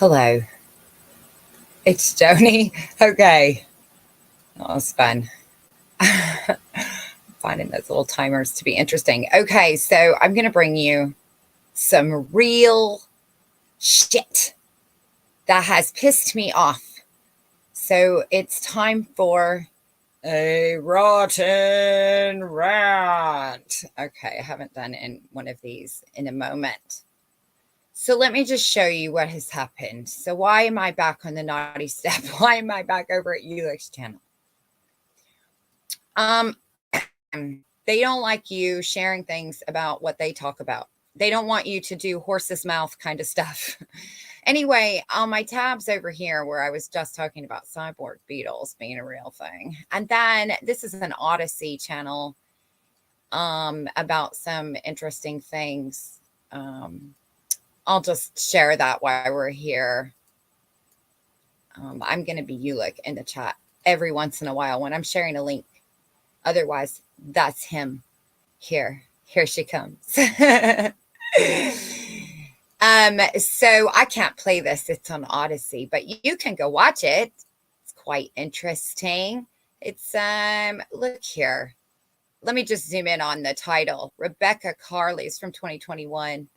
Hello, it's Joni. Okay, that was fun. Finding those little timers to be interesting. Okay, so I'm going to bring you some real shit that has pissed me off. So it's time for a rotten rant. Okay, I haven't done in one of these in a moment. So let me just show you what has happened. So why am I back on the naughty step? Why am I back over at Ulix's channel? They don't like you sharing things about what they talk about. They don't want you to do horse's mouth kind of stuff. Anyway, on my tabs over here where I was just talking about cyborg beetles being a real thing. And then this is an Odyssey channel about some interesting things. I'll just share that while we're here. I'm going to be Ulick in the chat every once in a while when I'm sharing a link. Otherwise, that's him. Here she comes. So I can't play this. It's on Odyssey, but you can go watch it. It's quite interesting. It's look here. Let me just zoom in on the title. Rebecca Carley's from 2021.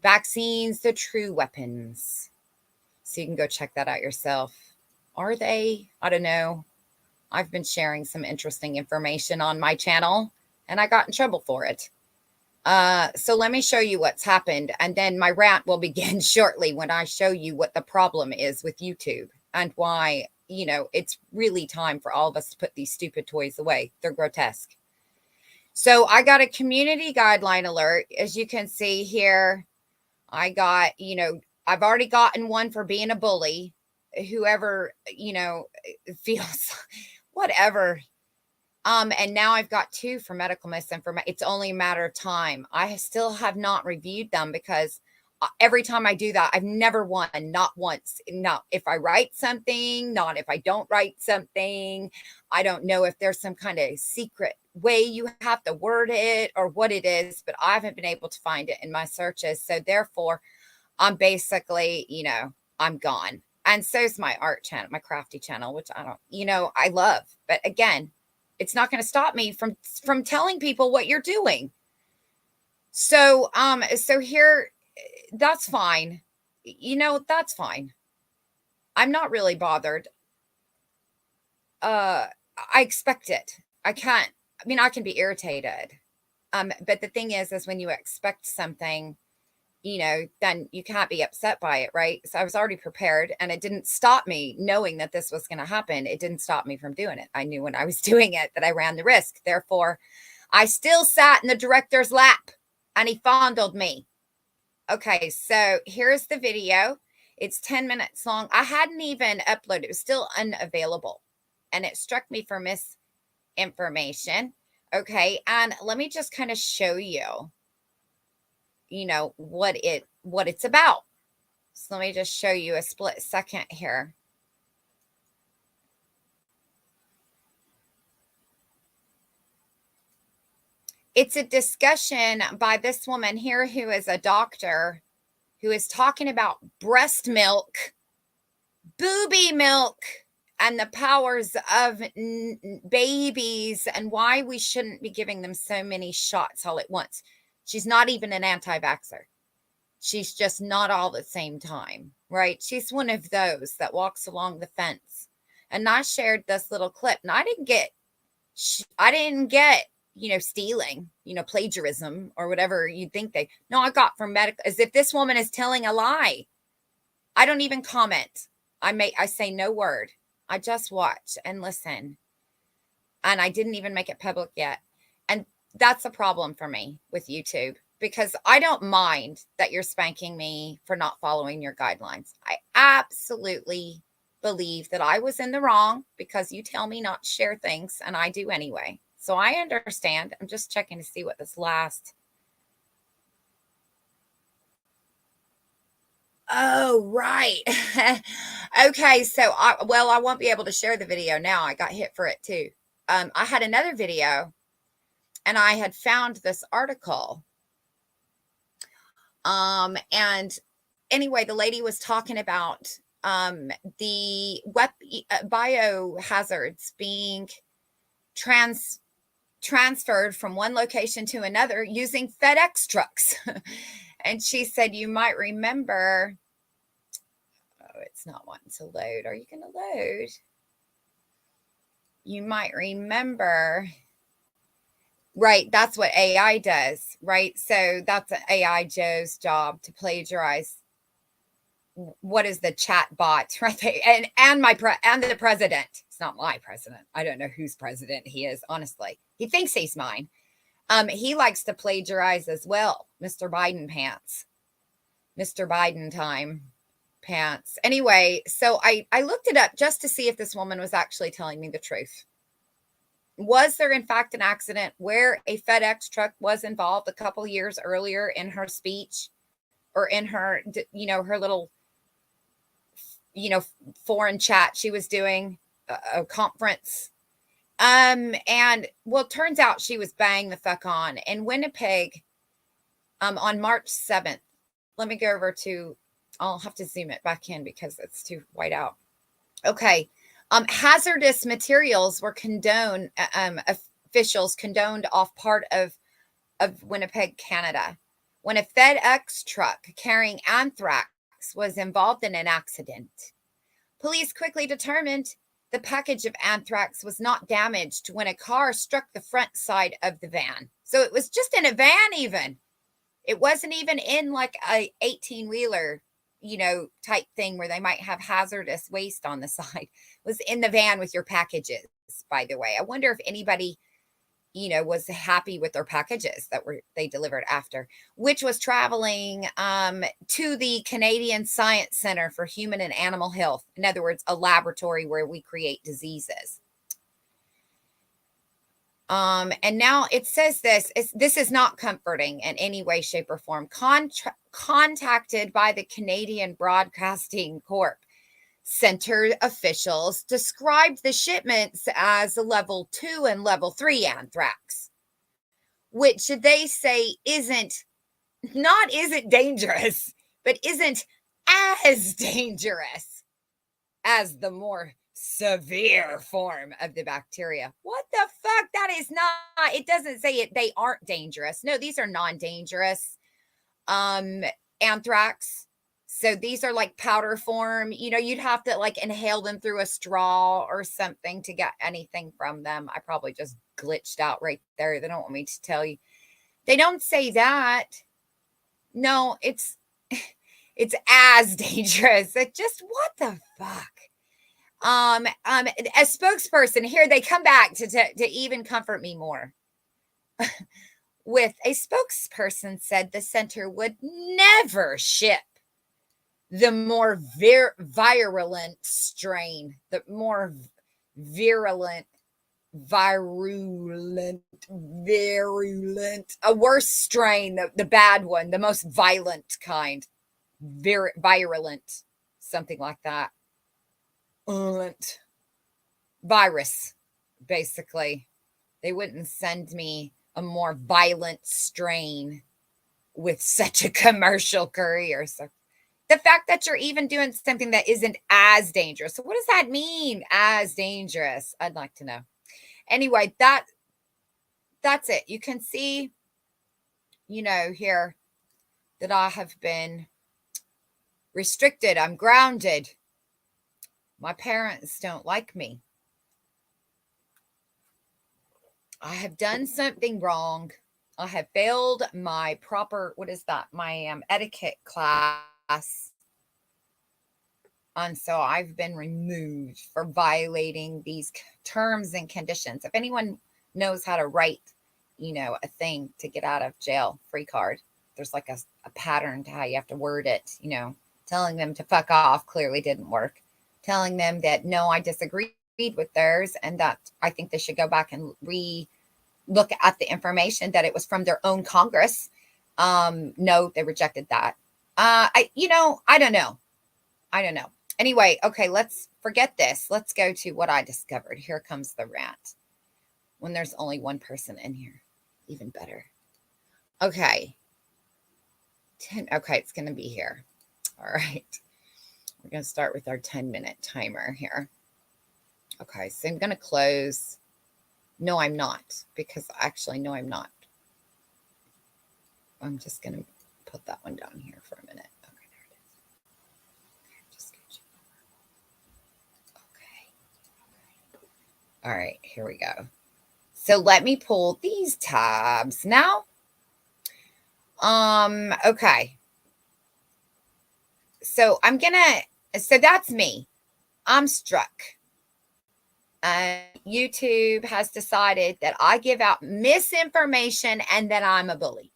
Vaccines, the true weapons. So you can go check that out yourself. Are they? I don't know. I've been sharing some interesting information on my channel and I got in trouble for it. So let me show you what's happened. And then my rant will begin shortly when I show you what the problem is with YouTube and why, it's really time for all of us to put these stupid toys away. They're grotesque. So I got a community guideline alert. As you can see here, I got, I've already gotten one for being a bully. Whoever, feels whatever. And now I've got 2 for medical misinformation. It's only a matter of time. I still have not reviewed them because every time I do that, I've never won, not once. Not if I write something, not if I don't write something. I don't know if there's some kind of secret way you have to word it or what it is, but I haven't been able to find it in my searches. So therefore, I'm basically, I'm gone. And so's my art channel, my crafty channel, which I don't, I love. But again, it's not going to stop me from telling people what you're doing. So, so here, that's fine. That's fine. I'm not really bothered. I expect it. I can be irritated. But the thing is when you expect something, then you can't be upset by it, right? So I was already prepared and it didn't stop me knowing that this was going to happen. It didn't stop me from doing it. I knew when I was doing it that I ran the risk. Therefore, I still sat in the director's lap and he fondled me. Okay, so here's the video. It's 10 minutes long. I hadn't even uploaded. It was still unavailable. And it struck me for misinformation. Okay, and let me just kind of show you what it's about. So let me just show you a split second here. It's a discussion by this woman here who is a doctor who is talking about breast milk, booby milk, and the powers of babies and why we shouldn't be giving them so many shots all at once. She's not even an anti-vaxxer. She's just not all at the same time, right? She's one of those that walks along the fence. And I shared this little clip, and I didn't get, stealing, plagiarism or whatever you think I got from medical, as if this woman is telling a lie. I don't even comment. I say no word. I just watch and listen. And I didn't even make it public yet. And that's a problem for me with YouTube, because I don't mind that you're spanking me for not following your guidelines. I absolutely believe that I was in the wrong because you tell me not to share things and I do anyway. So I understand. I'm just checking to see what this last. Oh, right. Okay. So I won't be able to share the video now. I got hit for it too. I had another video and I had found this article. And anyway, the lady was talking about the biohazards being trans transferred from one location to another using FedEx trucks. And she said, you might remember, oh, it's not wanting to load. Are you going to load? You might remember, right? That's what AI does, right? So that's an AI Joe's job to plagiarize. What is the chat bot, right? And the president. It's not my president. I don't know whose president he is, honestly. He thinks he's mine. He likes to plagiarize as well, Mr. Biden pants. Mr. Biden time pants. Anyway, so I looked it up just to see if this woman was actually telling me the truth. Was there, in fact, an accident where a FedEx truck was involved a couple years earlier in her speech or in her, her little, foreign chat she was doing, a conference? And well, it turns out she was bang the fuck on. In Winnipeg, on March 7th, let me go over to, I'll have to zoom it back in because it's too white out. Okay. Hazardous materials were condoned, officials condoned off part of Winnipeg, Canada, when a FedEx truck carrying anthrax was involved in an accident. Police quickly determined the package of anthrax was not damaged when a car struck the front side of the van. So it was just in a van even. It wasn't even in like a 18-wheeler, type thing where they might have hazardous waste on the side. It was in the van with your packages, by the way. I wonder if anybody, was happy with their packages that they delivered after, which was traveling to the Canadian Science Center for Human and Animal Health. In other words, a laboratory where we create diseases. And now it says this is not comforting in any way, shape, or form. Contacted by the Canadian Broadcasting Corp, Center officials described the shipments as level 2 and level 3 anthrax, which they say isn't dangerous, but isn't as dangerous as the more severe form of the bacteria. What the fuck? That is not, it doesn't say it, they aren't dangerous. No, these are non-dangerous anthrax. So these are like powder form. You'd have to like inhale them through a straw or something to get anything from them. I probably just glitched out right there. They don't want me to tell you. They don't say that. No, it's as dangerous. It just, what the fuck? A spokesperson here, they come back to even comfort me more. With a spokesperson said the center would never ship the more virulent strain, the more virulent, a worse strain, the bad one, the most violent kind, virulent, something like that. Virus, basically. They wouldn't send me a more violent strain with such a commercial courier. So the fact that you're even doing something that isn't as dangerous. So what does that mean? As dangerous? I'd like to know. Anyway, that's it. You can see, here that I have been restricted. I'm grounded. My parents don't like me. I have done something wrong. I have failed my my etiquette class. And so I've been removed for violating these terms and conditions. If anyone knows how to write, a thing to get out of jail free card, there's like a pattern to how you have to word it, telling them to fuck off clearly didn't work. Telling them that, no, I disagreed with theirs and that I think they should go back and look at the information that it was from their own Congress. No, they rejected that. I don't know. Anyway, okay, let's forget this. Let's go to what I discovered. Here comes the rant. When there's only one person in here, even better. Okay. Okay, it's going to be here. All right. We're going to start with our 10-minute timer here. Okay, so I'm going to close. No, I'm not, because actually, no, I'm not. I'm just going to put that one down here for a minute. Okay, there it is. Okay, just get you over. Okay. All right, here we go. So let me pull these tabs now. Okay. So so that's me. I'm struck. YouTube has decided that I give out misinformation and that I'm a bully.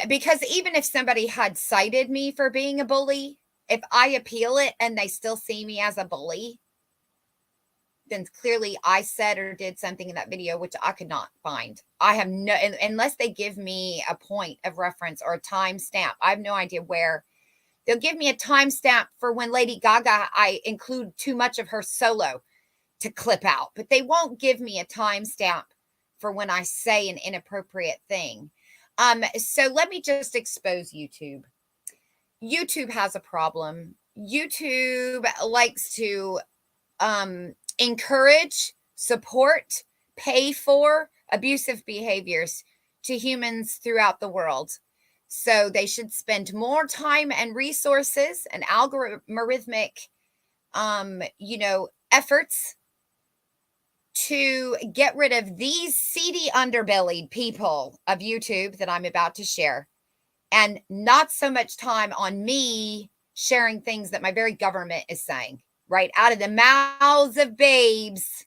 Because even if somebody had cited me for being a bully, if I appeal it and they still see me as a bully, then clearly I said or did something in that video which I could not find. I have no, unless they give me a point of reference or a timestamp, I have no idea where. They'll give me a timestamp for when Lady Gaga, I include too much of her solo to clip out, but they won't give me a timestamp for when I say an inappropriate thing. So let me just expose YouTube. YouTube has a problem. YouTube likes to encourage, support, pay for abusive behaviors to humans throughout the world. So they should spend more time and resources and algorithmic, efforts to get rid of these seedy underbellied people of YouTube that I'm about to share, and not so much time on me sharing things that my very government is saying right out of the mouths of babes.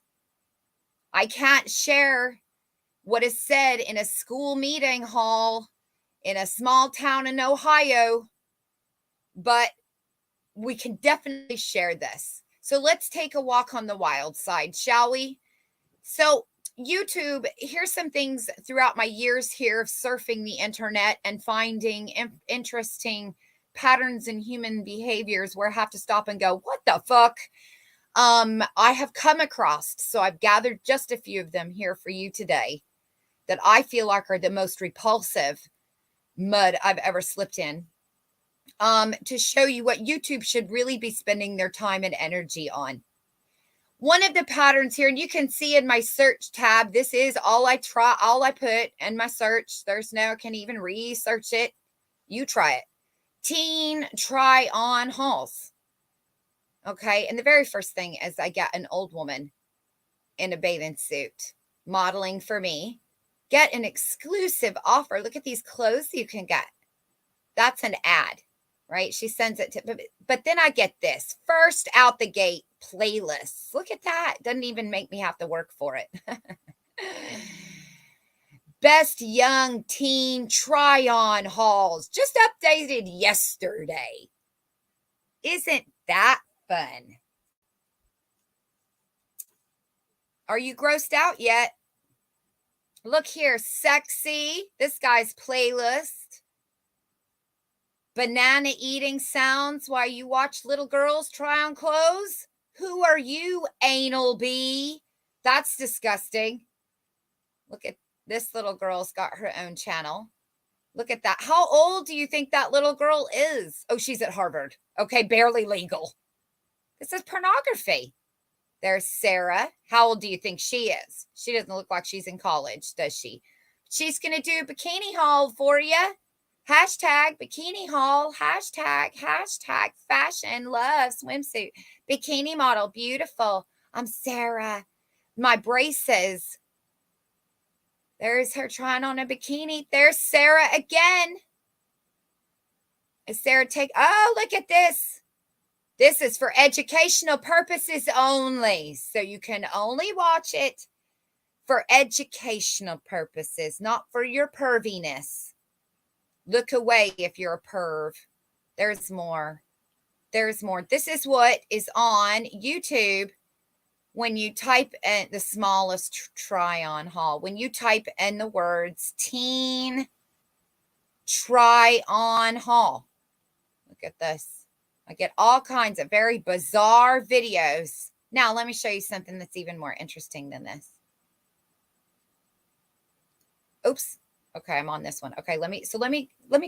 I can't share what is said in a school meeting hall in a small town in Ohio, but we can definitely share this. So let's take a walk on the wild side, shall we? So YouTube, here's some things throughout my years here of surfing the internet and finding interesting patterns in human behaviors where I have to stop and go, what the fuck? I have come across, so I've gathered just a few of them here for you today that I feel like are the most repulsive mud I've ever slipped in, to show you what YouTube should really be spending their time and energy on. One of the patterns here, and you can see in my search tab, this is all I put in my search. There's no, can even research it. You try it. Teen try on hauls. Okay. And the very first thing is I get an old woman in a bathing suit modeling for me. Get an exclusive offer. Look at these clothes you can get. That's an ad, right? She sends it to, but then I get this first out the gate playlist. Look at that. Doesn't even make me have to work for it. Best young teen try on hauls, just updated yesterday. Isn't that fun? Are you grossed out yet? Look here, sexy. This guy's playlist. Banana eating sounds while you watch little girls try on clothes. Who are you, anal bee? That's disgusting. Look at this little girl's got her own channel. Look at that. How old do you think that little girl is? Oh, she's at Harvard. Okay, barely legal. This is pornography. There's Sarah. How old do you think she is? She doesn't look like she's in college, does she? She's going to do a bikini haul for you. Hashtag bikini haul. Hashtag fashion love swimsuit. Bikini model. Beautiful. I'm Sarah. My braces. There's her trying on a bikini. There's Sarah again. Is Sarah oh, look at this. This is for educational purposes only. So you can only watch it for educational purposes, not for your perviness. Look away if you're a perv. There's more. There's more. This is what is on YouTube when you type in the smallest try on haul. When you type in the words teen try on haul. Look at this. I get all kinds of very bizarre videos. Now, let me show you something that's even more interesting than this. Oops. Okay, I'm on this one. Okay, let me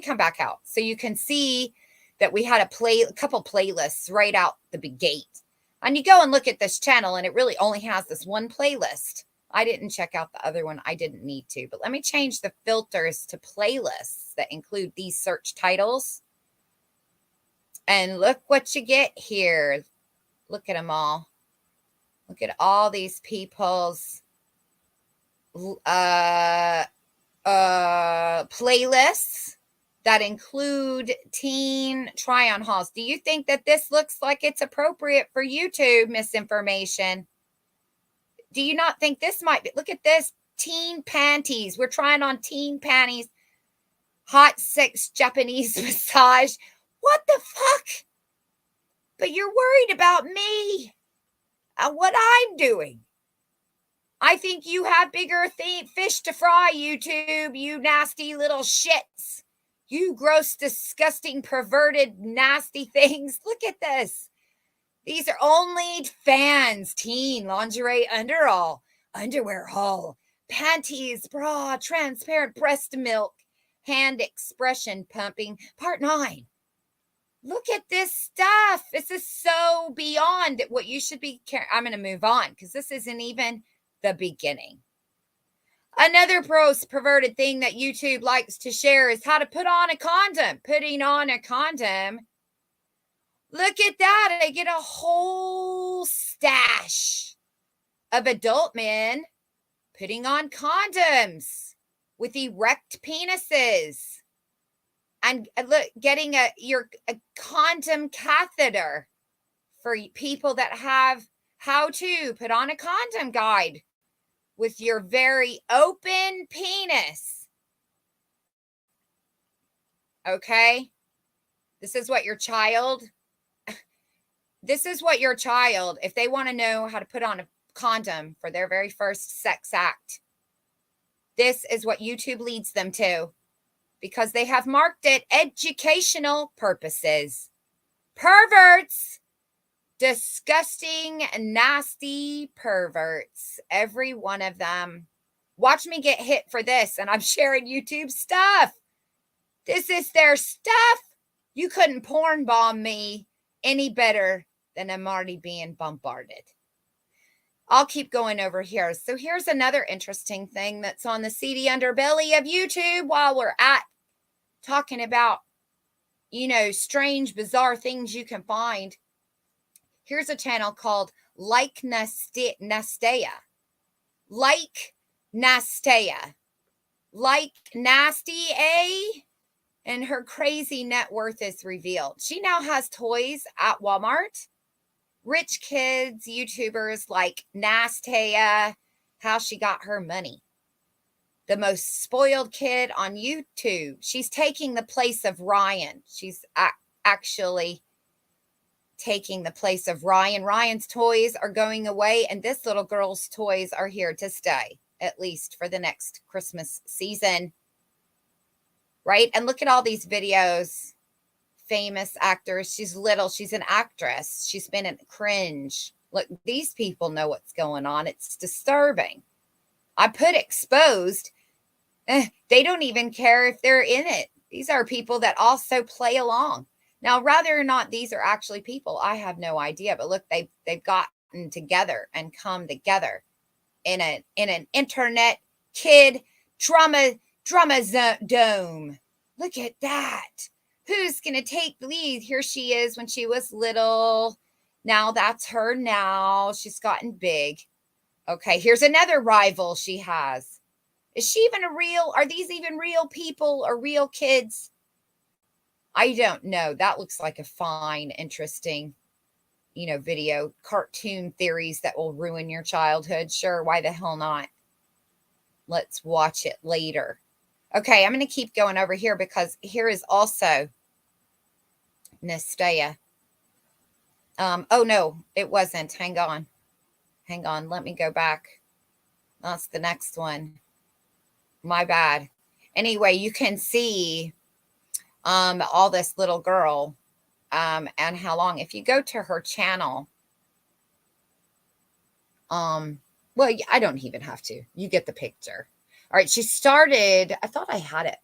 come back out so you can see that we had a couple playlists right out the gate. And you go and look at this channel and it really only has this one playlist. I didn't check out the other one. I didn't need to. But let me change the filters to playlists that include these search titles. And look what you get here. Look at them all. Look at all these people's playlists that include teen try-on hauls. Do you think that this looks like it's appropriate for YouTube misinformation? Do you not think this might be? Look at this. Teen panties. We're trying on teen panties. Hot sex Japanese massage. What the fuck? But you're worried about me and what I'm doing. I think you have bigger fish to fry, YouTube, you nasty little shits. You gross, disgusting, perverted, nasty things. Look at this. These are only fans, teen, lingerie, underwear haul, panties, bra, transparent breast milk, hand expression pumping, part 9. Look at this stuff. This is so beyond what you should be. I'm going to move on because this isn't even the beginning. Another perverted thing that YouTube likes to share is how to put on a condom. Putting on a condom. Look at that. I get a whole stash of adult men putting on condoms with erect penises. And look, getting a condom catheter for people that have how to put on a condom guide with your very open penis. Okay? This is what your child, if they want to know how to put on a condom for their very first sex act, this is what YouTube leads them to. Because they have marked it educational purposes. Perverts. Disgusting, nasty perverts. Every one of them. Watch me get hit for this, and I'm sharing YouTube stuff. This is their stuff. You couldn't porn bomb me any better than I'm already being bombarded. I'll keep going over here. So here's another interesting thing that's on the seedy underbelly of YouTube while we're at talking about, strange, bizarre things you can find. Here's a channel called Like Nastea. Like Nastea. Like Nasty A. And her crazy net worth is revealed. She now has toys at Walmart. Rich kids, YouTubers like Nastea, how she got her money. The most spoiled kid on YouTube. She's taking the place of Ryan. She's actually taking the place of Ryan. Ryan's toys are going away, and this little girl's toys are here to stay, at least for the next Christmas season. Right? And look at all these videos. Famous actors. She's little. She's an actress. She's been in cringe. Look, these people know what's going on. It's disturbing. I put exposed. They don't even care if they're in it. These are people that also play along. Now, whether or not these are actually people, I have no idea. But look, they've gotten together and come together in an internet kid drama dome. Look at that. Who's going to take the lead? Here she is when she was little. Now that's her now. She's gotten big. Okay, here's another rival she has. Is she even are these even real people or real kids? I don't know. That looks like a fine, interesting, video. Cartoon theories that will ruin your childhood. Sure, why the hell not? Let's watch it later. Okay, I'm going to keep going over here because here is also Nastea. Oh, no, it wasn't. Hang on. Let me go back. That's the next one. My bad. Anyway, you can see all this little girl and how long. If you go to her channel, well, I don't even have to. You get the picture. All right, she started, I thought I had it.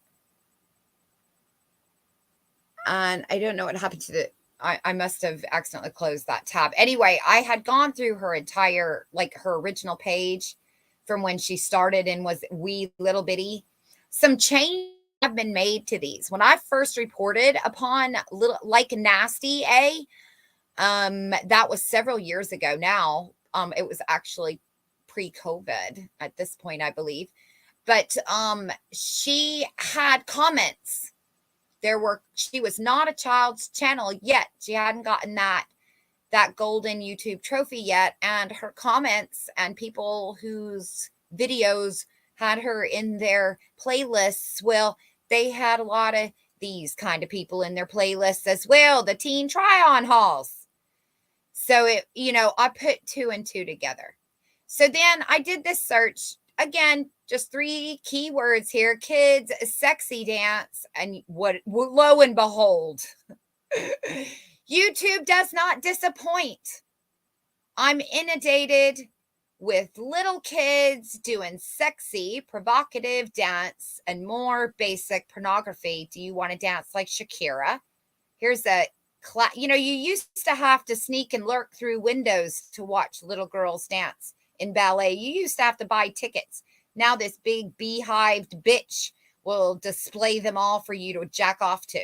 And I don't know what happened to I must have accidentally closed that tab. Anyway, I had gone through her entire, like her original page from when she started and was wee little bitty. Some changes have been made to these. When I first reported upon little like nasty A, that was several years ago now. It was actually pre-COVID at this point, I believe. But she had comments. She was not a child's channel yet. She hadn't gotten that golden YouTube trophy yet, and her comments and people whose videos had her in their playlists, well, they had a lot of these kind of people in their playlists as well, the teen try-on hauls. So I put two and two together. So then I did this search again, just 3 keywords here: kids, sexy dance, and lo and behold, YouTube does not disappoint. I'm inundated with little kids doing sexy, provocative dance and more basic pornography. Do you want to dance like Shakira? Here's a you used to have to sneak and lurk through windows to watch little girls dance in ballet. You used to have to buy tickets. Now this big beehived bitch will display them all for you to jack off to.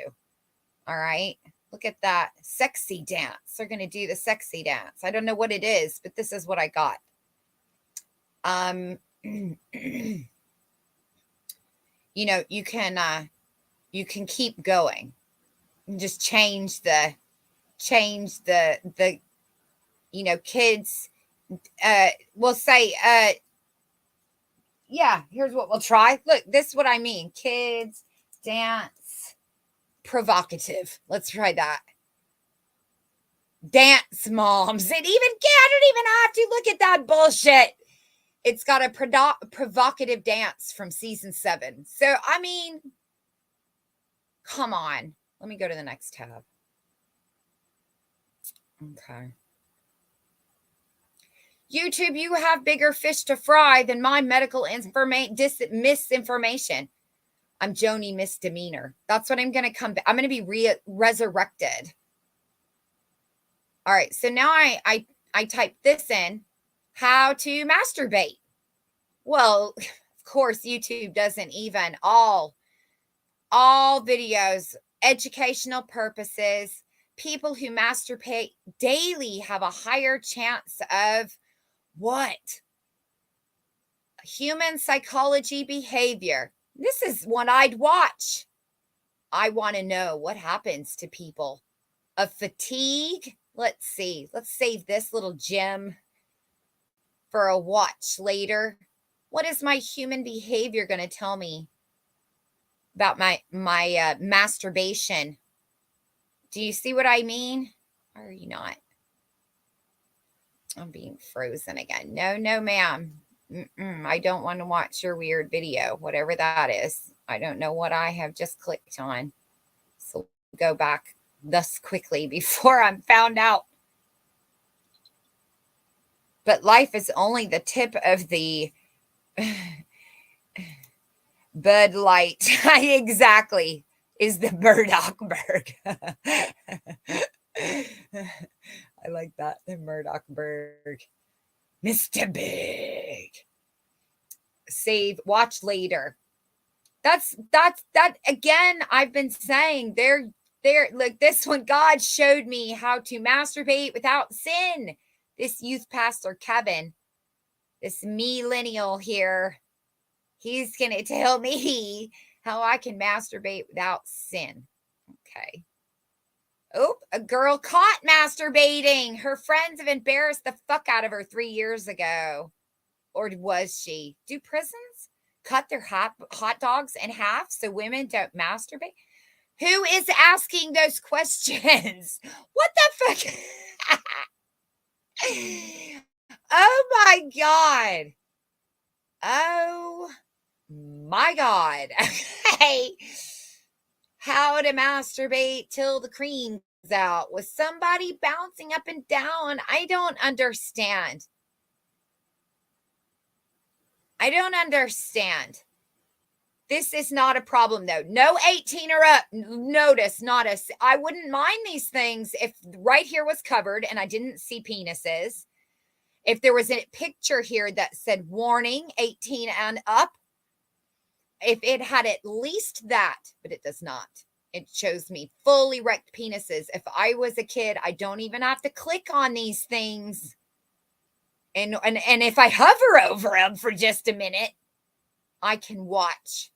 All right. Look at that sexy dance. They're going to do the sexy dance. I don't know what it is, but this is what I got. You can keep going. Just change the kids, we'll say, yeah, here's what we'll try. Look, this is what I mean. Kids, dance, provocative. Let's try that. Dance moms. I don't even have to look at that bullshit. It's got a provocative dance from season 7. So, I mean, come on. Let me go to the next tab. Okay. YouTube, you have bigger fish to fry than my medical misinformation. I'm Joni Misdemeanor. That's what I'm going to come back. I'm going to be resurrected. All right. So now I type this in, how to masturbate. Well, of course, YouTube doesn't even all videos, educational purposes. People who masturbate daily have a higher chance of what? Human psychology behavior. This is one I'd watch. I want to know what happens to people of fatigue. Let's see. Let's save this little gem for a watch later. What is my human behavior going to tell me about my masturbation? Do you see what I mean? Or are you not? I'm being frozen again. No, ma'am. I don't want to watch your weird video, whatever that is. I don't know what I have just clicked on. So go back thus quickly before I'm found out. But life is only the tip of the Bud Light. Exactly. Is the Murdoch Berg. I like that. The Murdoch Berg. Mr. Big. Save, watch later. That's again, I've been saying there, like this one, God showed me how to masturbate without sin. This youth pastor, Kevin, this millennial here, he's going to tell me how I can masturbate without sin. Okay. Oh, a girl caught masturbating. Her friends have embarrassed the fuck out of her 3 years ago. Or was she? Do prisons cut their hot dogs in half so women don't masturbate? Who is asking those questions? What the fuck? Oh my God. Oh my God. Okay. How to masturbate till the cream comes out with somebody bouncing up and down. I don't understand. This is not a problem, though. No 18 or up. Notice, not a. I wouldn't mind these things if right here was covered and I didn't see penises. If there was a picture here that said warning 18 and up, if it had at least that, but it does not. It shows me full erect penises. If I was a kid, I don't even have to click on these things. And if I hover over them for just a minute, I can watch.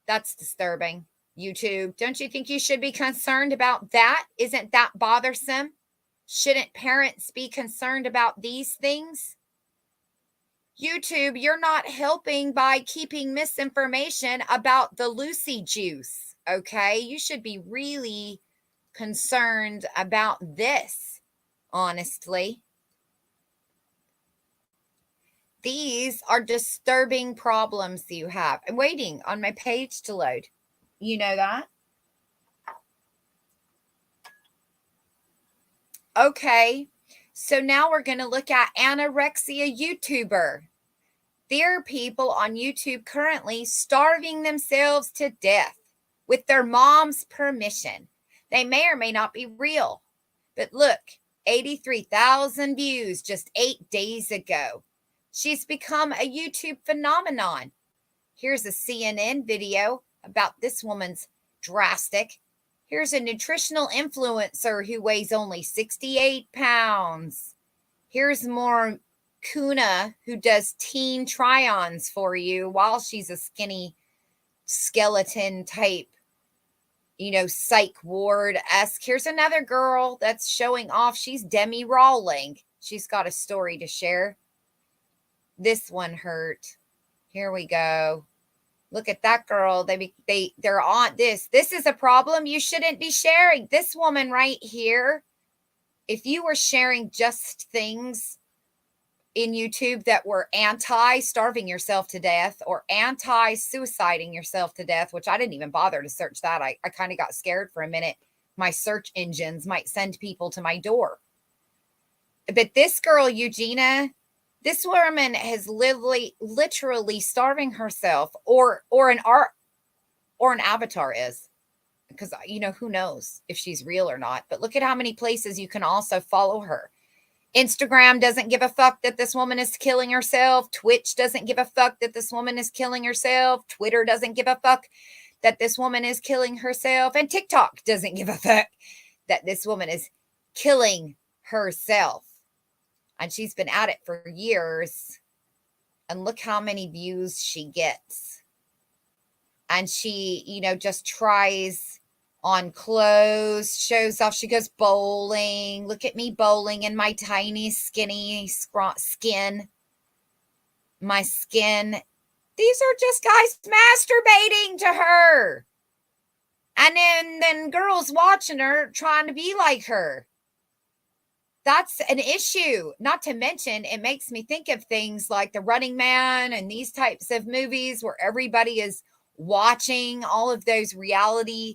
That's disturbing. YouTube, don't you think you should be concerned about that? Isn't that bothersome? Shouldn't parents be concerned about these things? YouTube, you're not helping by keeping misinformation about the Lucy juice, okay? You should be really concerned about this, honestly. These are disturbing problems you have. I'm waiting on my page to load. You know that? Okay, so now we're going to look at anorexia YouTuber. There are people on YouTube currently starving themselves to death with their mom's permission. They may or may not be real. But look, 83,000 views just 8 days ago. She's become a YouTube phenomenon. Here's a CNN video about this woman's drastic. Here's a nutritional influencer who weighs only 68 pounds. Here's more Kuna who does teen try-ons for you while she's a skinny skeleton type, psych ward-esque. Here's another girl that's showing off. She's Demi Rawling. She's got a story to share. This one hurt. Here we go. Look at that girl. They're on this. This is a problem you shouldn't be sharing. This woman right here, if you were sharing just things in YouTube that were anti-starving yourself to death or anti-suiciding yourself to death, which I didn't even bother to search that. I kind of got scared for a minute. My search engines might send people to my door. But this girl, Eugenia, this woman has literally starving herself, or an avatar is, because who knows if she's real or not. But look at how many places you can also follow her. Instagram doesn't give a fuck that this woman is killing herself. Twitch doesn't give a fuck that this woman is killing herself. Twitter doesn't give a fuck that this woman is killing herself. And TikTok doesn't give a fuck that this woman is killing herself. And she's been at it for years. And look how many views she gets. And she, just tries on clothes, shows off. She goes bowling. Look at me bowling in my tiny, skinny skin. My skin. These are just guys masturbating to her. And then girls watching her trying to be like her. That's an issue. Not to mention, it makes me think of things like The Running Man and these types of movies where everybody is watching all of those reality,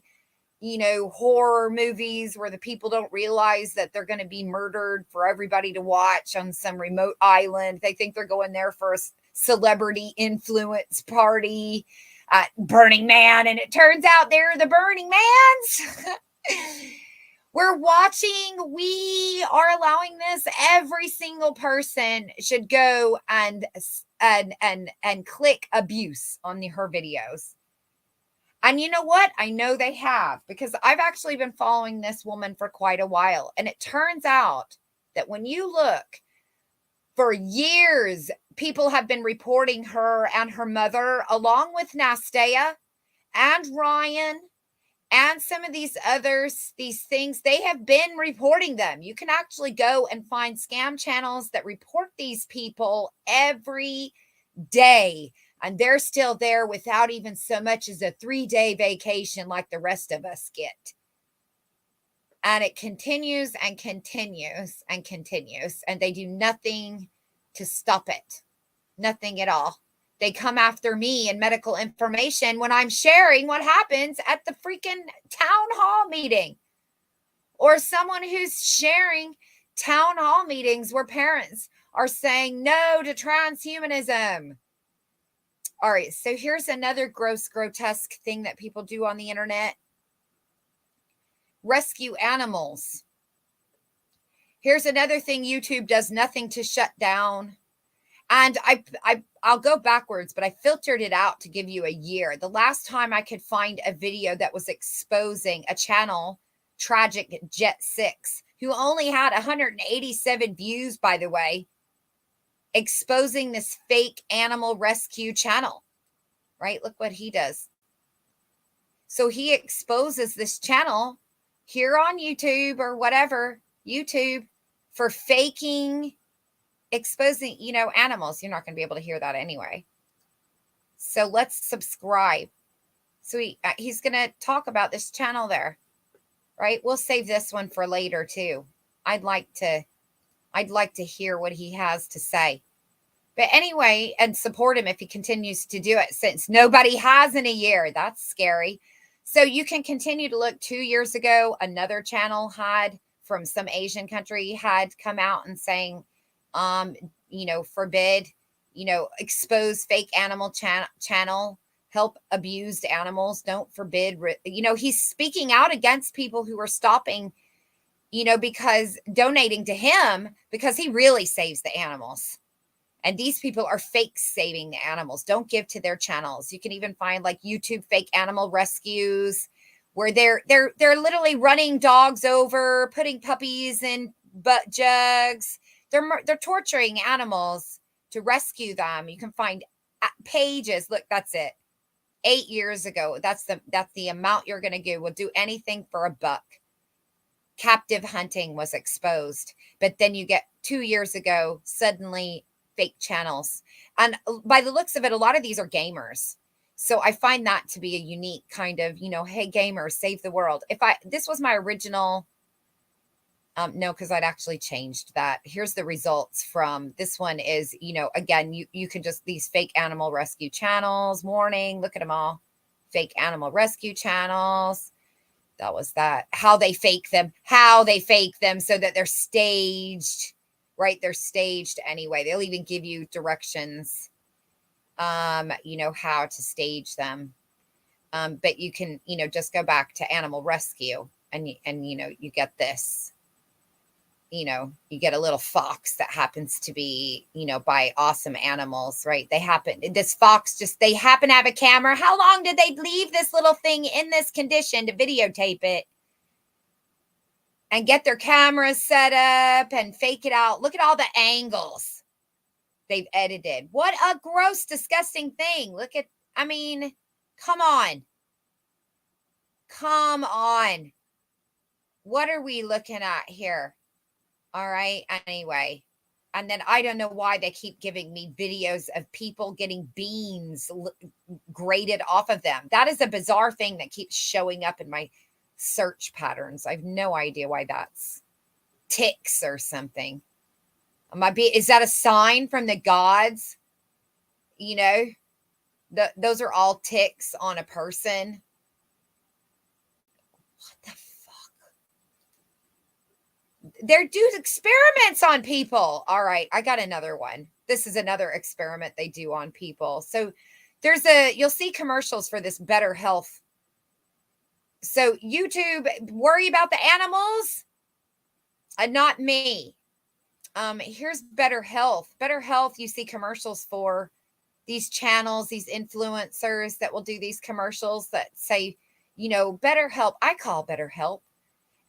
horror movies where the people don't realize that they're going to be murdered for everybody to watch on some remote island. They think they're going there for a celebrity influence party at Burning Man, and it turns out they're the Burning Mans. We're watching. We are allowing this. Every single person should go and click abuse on her videos. And you know what? I know they have, because I've actually been following this woman for quite a while. And it turns out that when you look, for years, people have been reporting her and her mother, along with Nastea and Ryan and some of these others, these things, they have been reporting them. You can actually go and find scam channels that report these people every day. And they're still there without even so much as a 3-day vacation like the rest of us get. And it continues and continues and continues. And they do nothing to stop it. Nothing at all. They come after me and medical information when I'm sharing what happens at the freaking town hall meeting. Or someone who's sharing town hall meetings where parents are saying no to transhumanism. All right, so here's another gross, grotesque thing that people do on the internet. Rescue animals. Here's another thing YouTube does nothing to shut down. And I'll go backwards, but I filtered it out to give you a year. The last time I could find a video that was exposing a channel, Tragic Jet 6, who only had 187 views, by the way, exposing this fake animal rescue channel, right? Look what he does. So he exposes this channel here on YouTube or whatever, YouTube, for faking, exposing, animals. You're not going to be able to hear that anyway. So let's subscribe. So he's going to talk about this channel there, right? We'll save this one for later too. I'd like to hear what he has to say. But anyway, and support him if he continues to do it, since nobody has in a year. That's scary. So you can continue to look. 2 years ago, another channel had, from some Asian country, had come out and saying, forbid, expose fake animal channel, help abused animals, don't forbid, he's speaking out against people who are stopping, because donating to him, because he really saves the animals. And these people are fake saving the animals. Don't give to their channels. You can even find like YouTube fake animal rescues, where they're literally running dogs over, putting puppies in butt jugs. They're torturing animals to rescue them. You can find pages. Look, that's it. 8 years ago. That's the amount you're going to give. We'll do anything for a buck. Captive hunting was exposed. But then you get 2 years ago, suddenly fake channels. And by the looks of it, a lot of these are gamers. So I find that to be a unique kind of, hey, gamers, save the world. This was my original, no, because I'd actually changed that. Here's the results from this one is, again, you can just, these fake animal rescue channels, warning, look at them all. Fake animal rescue channels. That was that. How they fake them so that they're staged, right? They're staged anyway. They'll even give you directions, how to stage them. But you can, just go back to animal rescue and you get this. You get a little fox that happens to be, by awesome animals, right? They happen to have a camera. How long did they leave this little thing in this condition to videotape it and get their cameras set up and fake it out? Look at all the angles they've edited. What a gross, disgusting thing. Come on. Come on. What are we looking at here? All right. Anyway, and then I don't know why they keep giving me videos of people getting beans grated off of them. That is a bizarre thing that keeps showing up in my search patterns. I have no idea why that's ticks or something. Is that a sign from the gods? Those are all ticks on a person. What the They're doing experiments on people. All right, I got another one. This is another experiment they do on people. So you'll see commercials for this Better Health. So YouTube, worry about the animals? Not me. Here's Better Health. Better Health, you see commercials for these channels, these influencers that will do these commercials that say, Better Help. I call Better Help.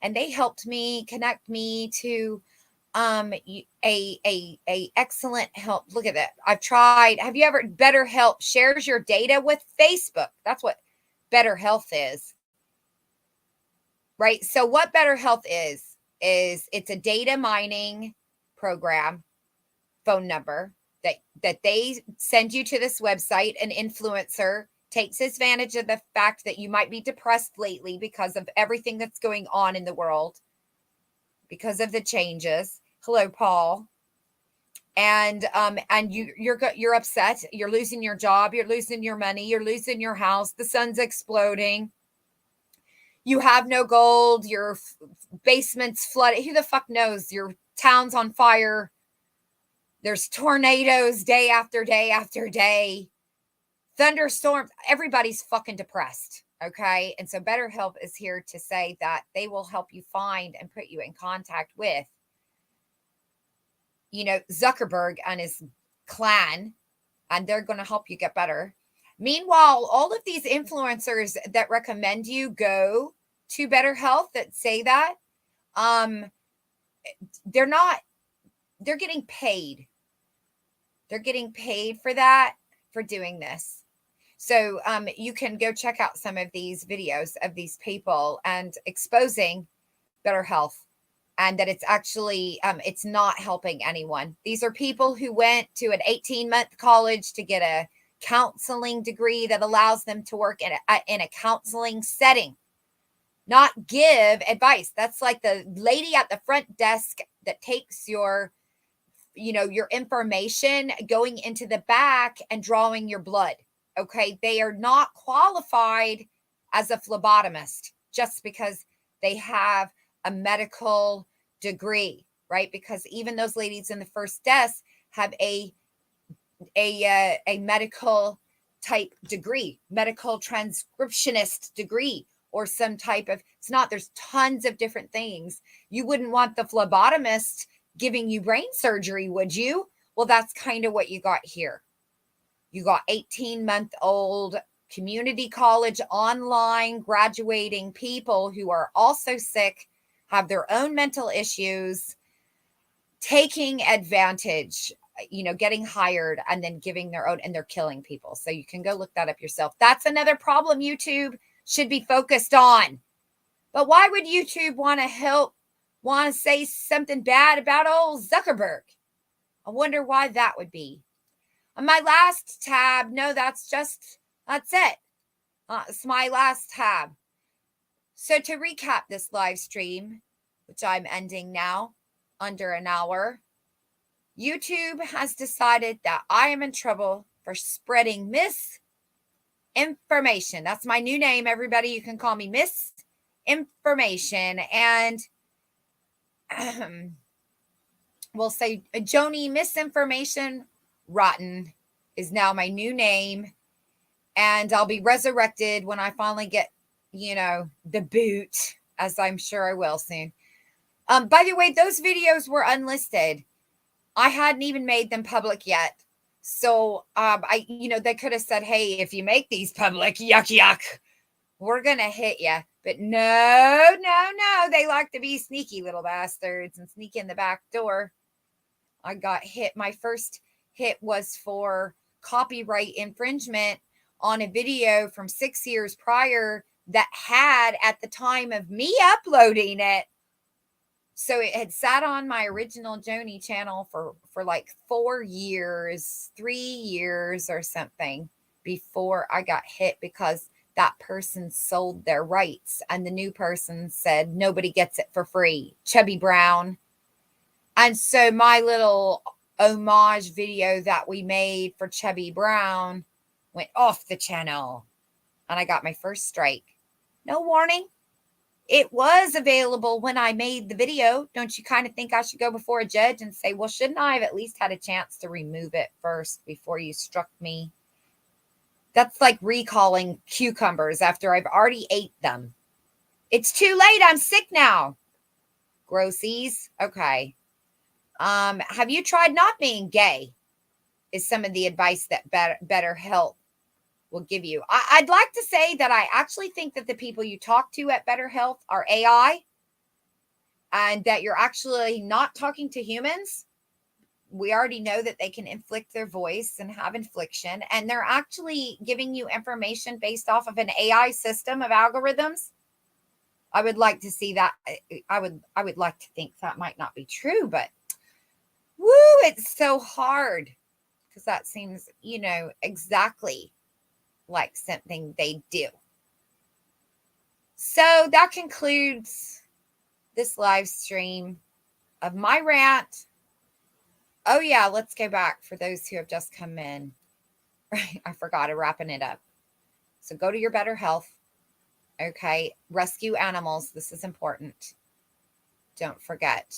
And they helped me connect me to a excellent help. Look at that. I've tried. Have you ever? Better Help shares your data with Facebook. That's what Better Health is. Right? So what Better Health is it's a data mining program, phone number that they send you to this website. An influencer takes advantage of the fact that you might be depressed lately because of everything that's going on in the world, because of the changes. Hello, Paul. And you're upset. You're losing your job. You're losing your money. You're losing your house. The sun's exploding. You have no gold. Your basement's flooded. Who the fuck knows? Your town's on fire. There's tornadoes day after day after day. thunderstorms, everybody's fucking depressed. Okay. And so BetterHelp is here to say that they will help you find and put you in contact with, Zuckerberg and his clan, and they're going to help you get better. Meanwhile, all of these influencers that recommend you go to Better Health that say that, they're getting paid. They're getting paid for that, for doing this. So you can go check out some of these videos of these people and exposing Better Health, and that it's actually, it's not helping anyone. These are people who went to an 18-month college to get a counseling degree that allows them to work in a counseling setting, not give advice. That's like the lady at the front desk that takes your information, going into the back and drawing your blood. Okay. They are not qualified as a phlebotomist just because they have a medical degree, right? Because even those ladies in the first desk have a medical type degree, medical transcriptionist degree, or some type of, there's tons of different things. You wouldn't want the phlebotomist giving you brain surgery, would you? Well, that's kind of what you got here. You got 18-month-old community college online graduating people who are also sick, have their own mental issues, taking advantage, getting hired and then giving their own, and they're killing people. So you can go look that up yourself. That's another problem YouTube should be focused on. But why would YouTube want to say something bad about old Zuckerberg? I wonder why that would be. On my last tab, no, that's it. It's my last tab. So to recap this live stream, which I'm ending now, under an hour, YouTube has decided that I am in trouble for spreading misinformation. That's my new name, everybody. You can call me Misinformation. And we'll say Joni Misinformation Rotten is now my new name. And I'll be resurrected when I finally get, the boot, as I'm sure I will soon. By the way, those videos were unlisted. I hadn't even made them public yet. So, they could have said, hey, if you make these public, yuck, we're going to hit you. But no. They like to be sneaky little bastards and sneak in the back door. I got hit. My first hit was for copyright infringement on a video from 6 years prior that had, at the time of me uploading it, so it had sat on my original Joni channel for like 4 years, 3 years or something before I got hit, because that person sold their rights and the new person said nobody gets it for free. Chubby Brown. And so my little homage video that we made for Chubby Brown went off the channel and I got my first strike. No warning. It was available when I made the video. Don't you kind of think I should go before a judge and say, well, shouldn't I have at least had a chance to remove it first before you struck me? That's like recalling cucumbers after I've already ate them. It's too late. I'm sick now. Grossies. Okay. Have you tried not being gay? Is some of the advice that Better Health will give you. I'd like to say that I actually think that the people you talk to at Better Health are AI, and that you're actually not talking to humans. We already know that they can inflict their voice and have infliction, and they're actually giving you information based off of an AI system of algorithms. I would like to see that. I would like to think that might not be true, but woo, it's so hard, because that seems, exactly like something they do. So that concludes this live stream of my rant. Oh yeah, let's go back for those who have just come in. I forgot to wrapping it up. So go to your Better Health. Okay. Rescue animals. This is important. Don't forget.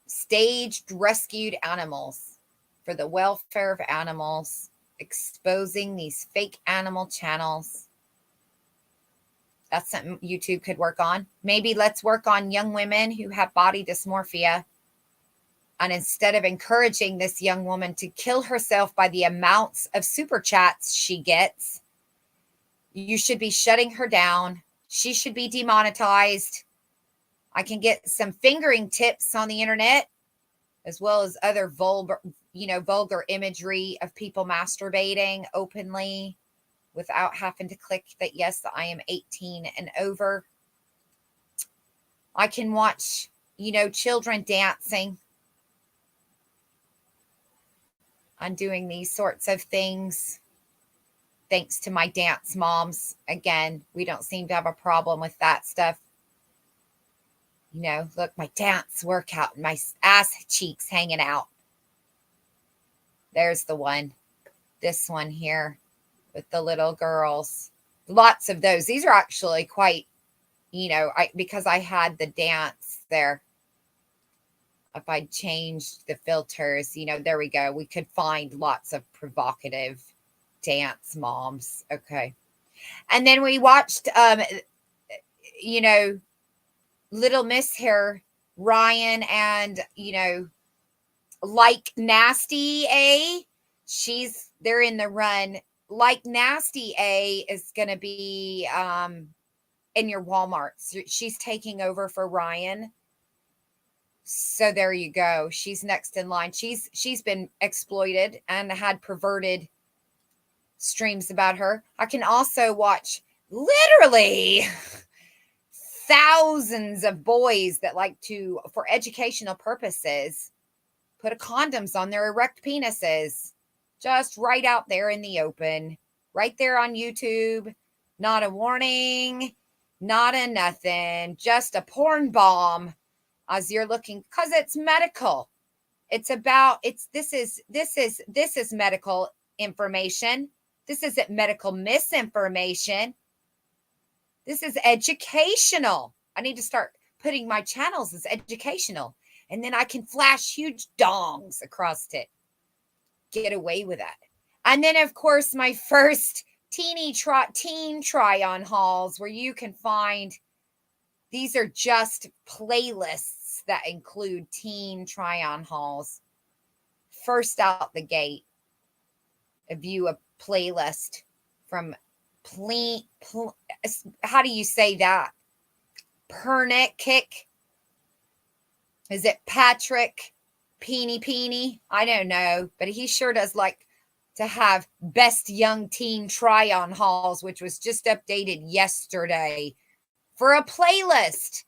Staged rescued animals. for the welfare of animals, exposing these fake animal channels. That's something YouTube could work on. Maybe let's work on young women who have body dysmorphia. And instead of encouraging this young woman to kill herself by the amounts of super chats she gets, you should be shutting her down. She should be demonetized. I can get some fingering tips on the internet, as well as other vulgar imagery of people masturbating openly without having to click that, yes, I am 18 and over. I can watch, children dancing. I'm doing these sorts of things thanks to my dance moms. Again, we don't seem to have a problem with that stuff. Look, my dance workout and my ass cheeks hanging out. There's the one. This one here with the little girls. Lots of those. These are actually quite, because I had the dance there. If I changed the filters, there we go. We could find lots of provocative dance moms. Okay. And then we watched, Little Miss here, Ryan, and, Like Nasty A. They're in the run. Like Nasty A is going to be in your Walmart. She's taking over for Ryan. So there you go. She's next in line. She's been exploited and had perverted streams about her. I can also watch literally thousands of boys that like to, for educational purposes, put condoms on their erect penises. Just right out there in the open. Right there on YouTube. Not a warning. Not a nothing. Just a porn bomb. As you're looking, because it's medical. This is medical information. This isn't medical misinformation. This is educational. I need to start putting my channels as educational, and then I can flash huge dongs across it. Get away with that. And then, of course, my first teen try-on hauls, where you can find, these are just playlists that include teen try-on hauls. First out the gate, a view of playlist from how do you say that? Pernick. Is it Patrick Peeny? I don't know, but he sure does like to have best young teen try-on hauls, which was just updated yesterday for a playlist.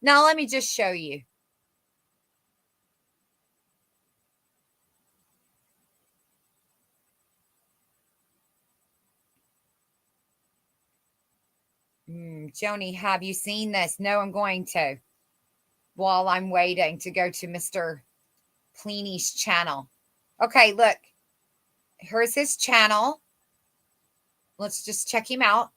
Now let me just show you. Joni, have you seen this? No, I'm going to. While I'm waiting to go to Mr. Pleeny's channel. Okay, look. Here's his channel. Let's just check him out.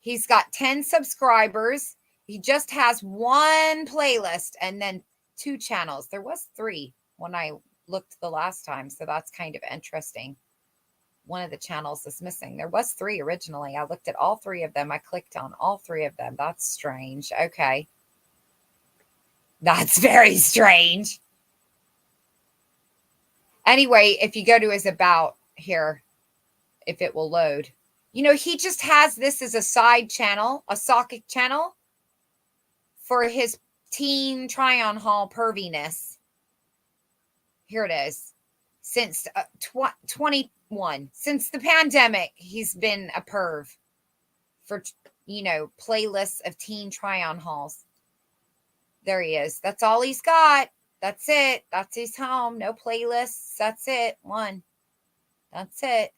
He's got 10 subscribers. He just has one playlist and then 2 channels. There was 3 when I looked the last time, so that's kind of interesting. One of the channels is missing. There was 3 originally. I looked at all 3 of them. I clicked on all 3 of them. That's strange. Okay. That's very strange. Anyway, if you go to his about here, if it will load, he just has this as a side channel, a socket channel for his teen try-on haul perviness. Here it is. Since 21, since the pandemic, he's been a perv for, playlists of teen try-on hauls. There he is. That's all he's got. That's it. That's his home. No playlists. That's it. One. That's it.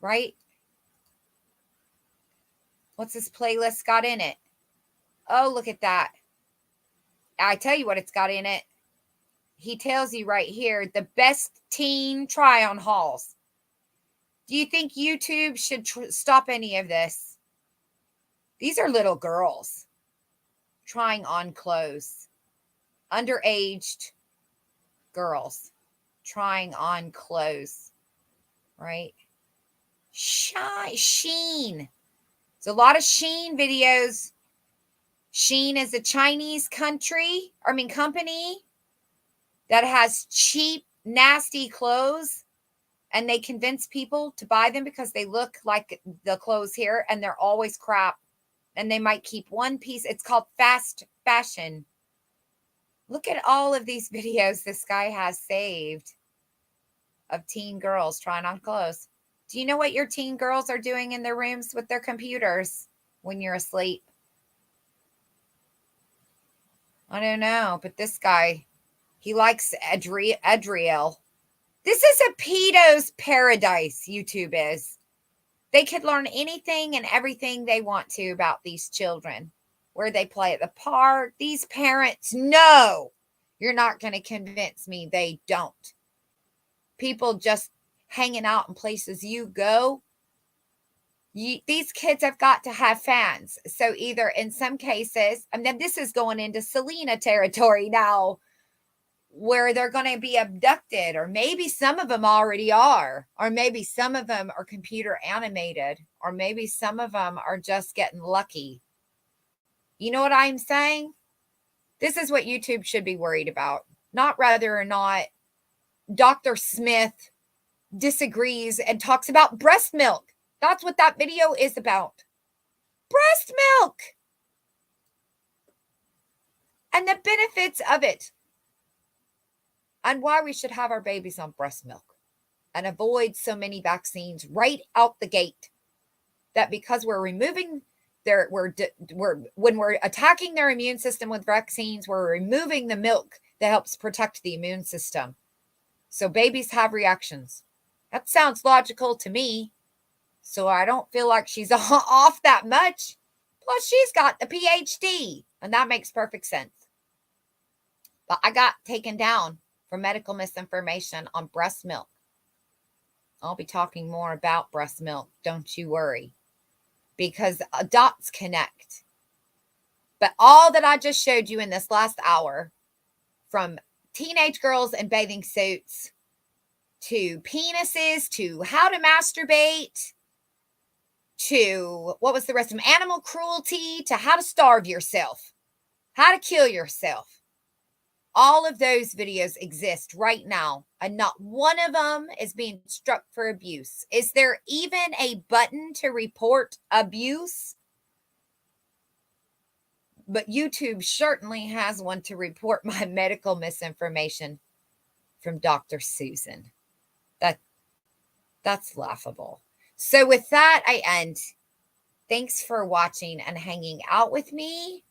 Right? What's this playlist got in it? Oh, look at that. I tell you what it's got in it. He tells you right here, the best teen try-on hauls. Do you think YouTube should stop any of this? These are little girls trying on clothes. Underaged girls. trying on clothes, right? Shein. There's a lot of Shein videos. Shein is a Chinese company that has cheap, nasty clothes, and they convince people to buy them because they look like the clothes here, and they're always crap. And they might keep one piece. It's called fast fashion. Look at all of these videos this guy has saved of teen girls trying on clothes. Do you know what your teen girls are doing in their rooms with their computers when you're asleep? I don't know, but this guy, he likes Adriel. This is a pedo's paradise, YouTube is. They could learn anything and everything they want to about these children. Where they play at the park. These parents know. You're not going to convince me they don't. People just hanging out in places you go. These kids have got to have fans. So either in some cases, and then this is going into Selena territory now, where they're going to be abducted, or maybe some of them already are, or maybe some of them are computer animated, or maybe some of them are just getting lucky. You know what I'm saying? This is what YouTube should be worried about, not whether or not Dr. Smith disagrees and talks about breast milk. That's what that video is about. Breast milk and the benefits of it, and why we should have our babies on breast milk and avoid so many vaccines right out the gate. That because we're removing when we're attacking their immune system with vaccines, we're removing the milk that helps protect the immune system. So babies have reactions. That sounds logical to me. So I don't feel like she's off that much. Plus, she's got the PhD, and that makes perfect sense. But I got taken down for medical misinformation on breast milk. I'll be talking more about breast milk, don't you worry, because dots connect. But all that I just showed you in this last hour, from teenage girls in bathing suits, to penises, to how to masturbate, to what was the rest of them? Animal cruelty, to how to starve yourself, how to kill yourself. All of those videos exist right now, and not one of them is being struck for abuse. Is there even a button to report abuse? But YouTube certainly has one to report my medical misinformation from Dr. Susan. That's laughable. So with that, I end. Thanks for watching and hanging out with me.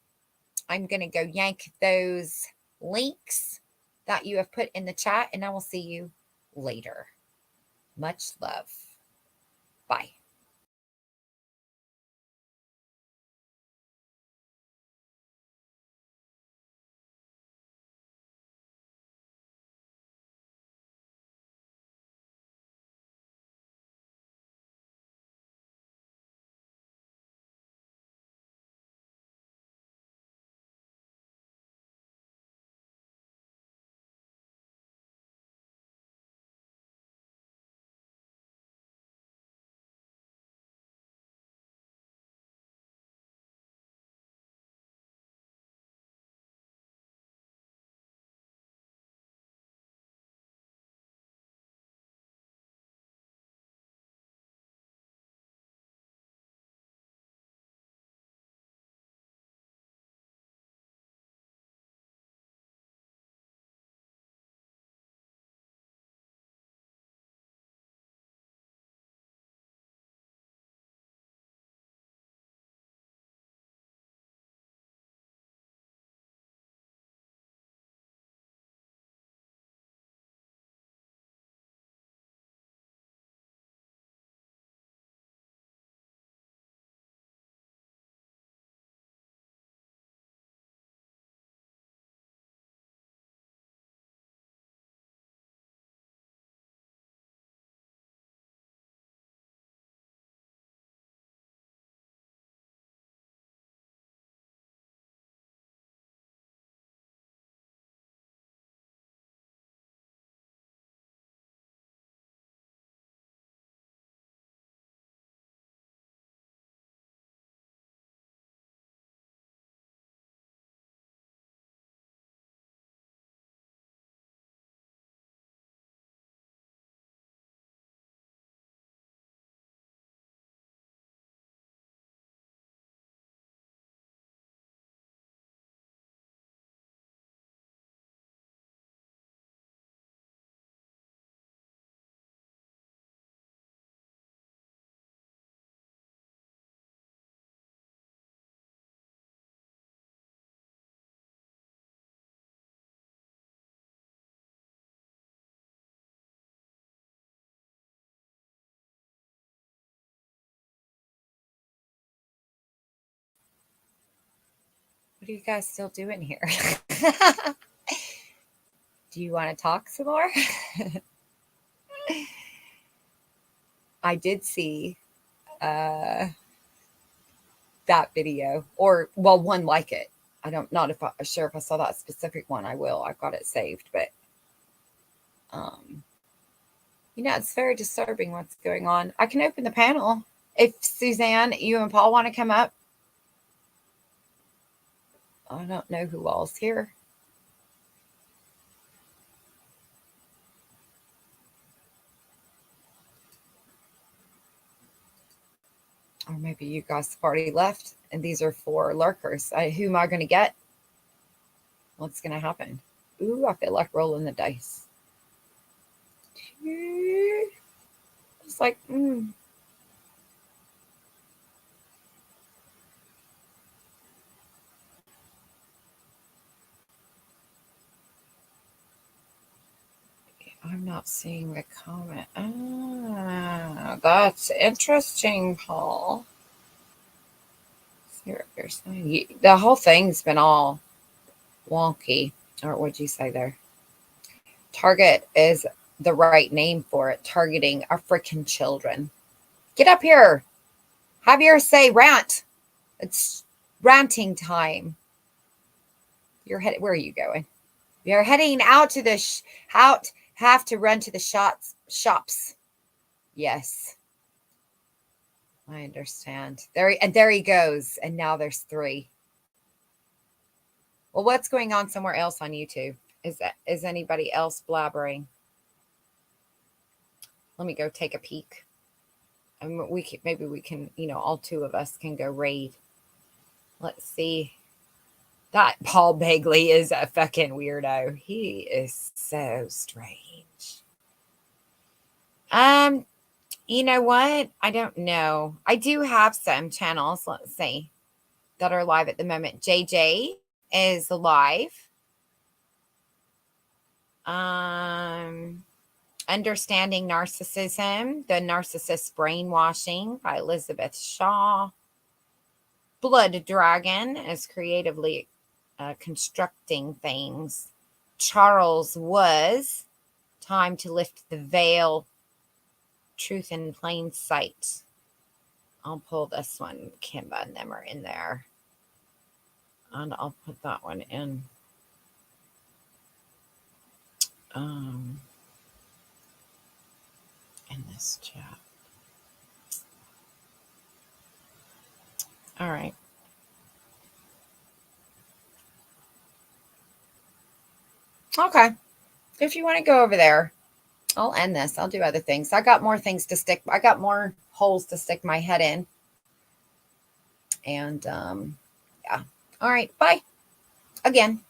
I'm going to go yank those links that you have put in the chat, and I will see you later. Much love. Bye. What are you guys still doing here? Do you want to talk some more? I did see that video, or well, one like it. I don't not if I'm sure if I saw that specific one. I will. I've got it saved, but it's very disturbing what's going on. I can open the panel if Suzanne, you and Paul want to come up. I don't know who all's here. Or maybe you guys have already left and these are for lurkers. Who am I going to get? What's going to happen? Ooh, I feel like rolling the dice. It's like, I'm not seeing the comment. Ah, that's interesting, Paul. See what you're saying. The whole thing's been all wonky. Or what'd you say there? Target is the right name for it. Targeting African children. Get up here. Have your say. Rant. It's ranting time. You're headed. Where are you going? You're heading out to the have to run to the shops. Yes. I understand. There he goes. And now there's 3. Well, what's going on somewhere else on YouTube? Is anybody else blabbering? Let me go take a peek. Maybe we can, all 2 of us can go raid. Let's see. That Paul Begley is a fucking weirdo. He is so strange. You know what? I don't know. I do have some channels, let's see, that are live at the moment. JJ is live. Understanding Narcissism, The Narcissist Brainwashing by Elizabeth Shaw. Blood Dragon is creatively constructing things. Charles Was, Time to Lift the Veil, Truth in Plain Sight. I'll pull this one. Kimba and them are in there. And I'll put that one in. In this chat. All right. Okay. If you want to go over there, I'll end this. I'll do other things. I got more things to stick. I got more holes to stick my head in. And yeah. All right. Bye. Again.